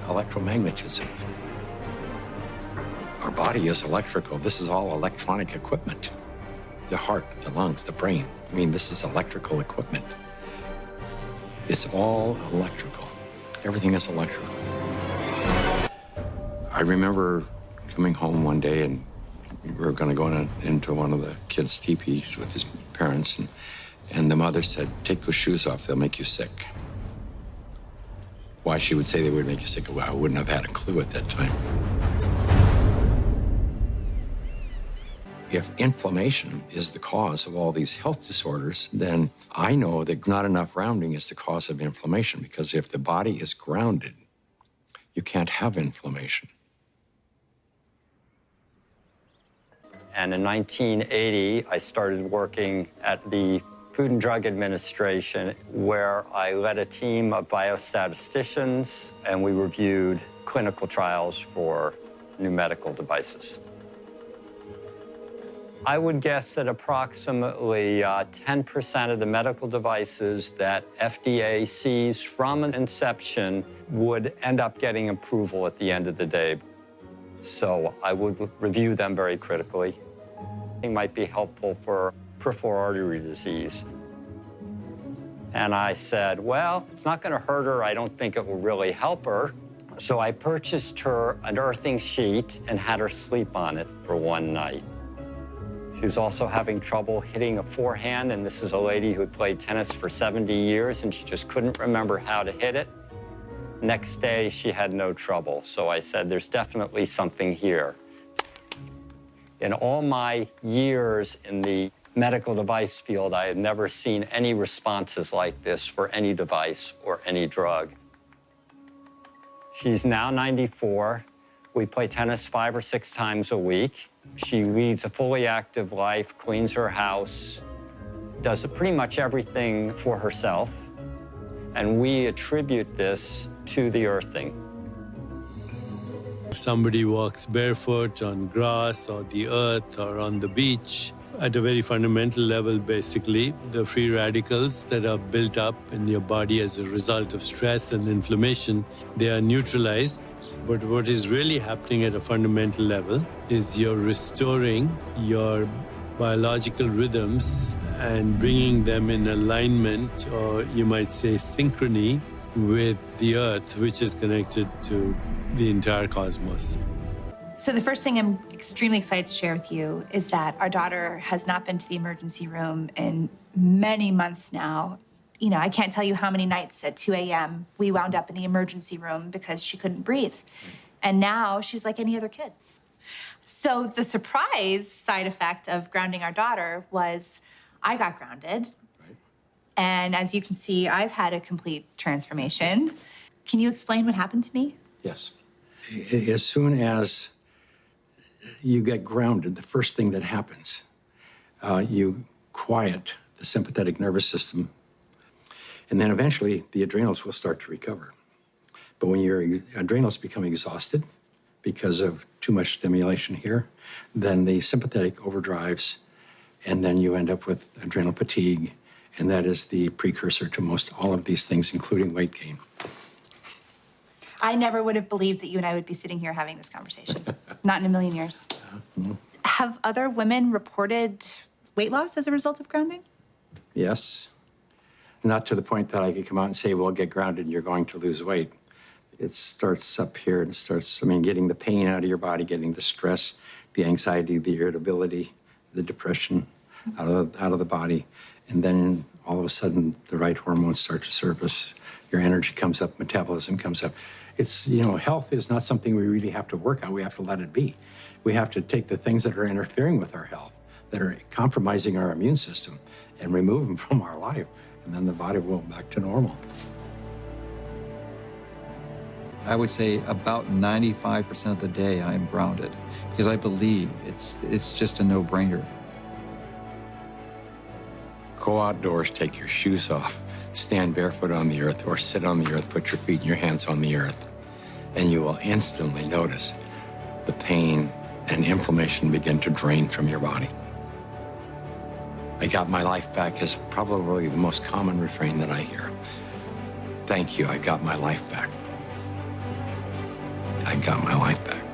electromagnetism. Our body is electrical. This is all electronic equipment. The heart, the lungs, the brain. I mean, this is electrical equipment. It's all electrical. Everything is electrical. I remember coming home one day, and we were going to go into one of the kids' teepees with his parents, and the mother said, "Take those shoes off, they'll make you sick." Why she would say they would make you sick, well, I wouldn't have had a clue at that time. If inflammation is the cause of all these health disorders, then I know that not enough grounding is the cause of inflammation, because if the body is grounded, you can't have inflammation. And in 1980, I started working at the Food and Drug Administration, where I led a team of biostatisticians, and we reviewed clinical trials for new medical devices. I would guess that approximately 10% of the medical devices that FDA sees from inception would end up getting approval at the end of the day. So I would review them very critically. It might be helpful for peripheral artery disease. And I said, well, it's not going to hurt her. I don't think it will really help her. So I purchased her an earthing sheet and had her sleep on it for one night. She was also having trouble hitting a forehand, and this is a lady who had played tennis for 70 years, and she just couldn't remember how to hit it. Next day, she had no trouble. So I said, there's definitely something here. In all my years in the medical device field, I had never seen any responses like this for any device or any drug. She's now 94. We play tennis 5 or 6 times a week. She leads a fully active life, cleans her house, does pretty much everything for herself. And we attribute this to the earthing. If somebody walks barefoot on grass or the earth or on the beach, at a very fundamental level, basically, the free radicals that are built up in your body as a result of stress and inflammation, they are neutralized. But what is really happening at a fundamental level is you're restoring your biological rhythms and bringing them in alignment, or you might say synchrony, with the earth, which is connected to the entire cosmos. So the first thing I'm extremely excited to share with you is that our daughter has not been to the emergency room in many months now. You know, I can't tell you how many nights at 2 a.m. we wound up in the emergency room because she couldn't breathe. And now she's like any other kid. So the surprise side effect of grounding our daughter was I got grounded. Right. And as you can see, I've had a complete transformation. Can you explain what happened to me? Yes. As soon as you get grounded, the first thing that happens, you quiet the sympathetic nervous system, and then eventually the adrenals will start to recover. But when your adrenals become exhausted because of too much stimulation here, then the sympathetic overdrives, and then you end up with adrenal fatigue, and that is the precursor to most all of these things, including weight gain. I never would have believed that you and I would be sitting here having this conversation. Not in a million years. Have other women reported weight loss as a result of grounding? Yes. Not to the point that I could come out and say, well, get grounded and you're going to lose weight. It starts up here and starts, getting the pain out of your body, getting the stress, the anxiety, the irritability, the depression out of the body. And then all of a sudden, the right hormones start to surface. Your energy comes up, metabolism comes up. It's, health is not something we really have to work on. We have to let it be. We have to take the things that are interfering with our health, that are compromising our immune system, and remove them from our life. And then the body will go back to normal. I would say about 95% of the day I am grounded because I believe it's just a no-brainer. Go outdoors, take your shoes off, stand barefoot on the earth, or sit on the earth, put your feet and your hands on the earth, and you will instantly notice the pain and inflammation begin to drain from your body. I got my life back is probably the most common refrain that I hear. Thank you, I got my life back. I got my life back.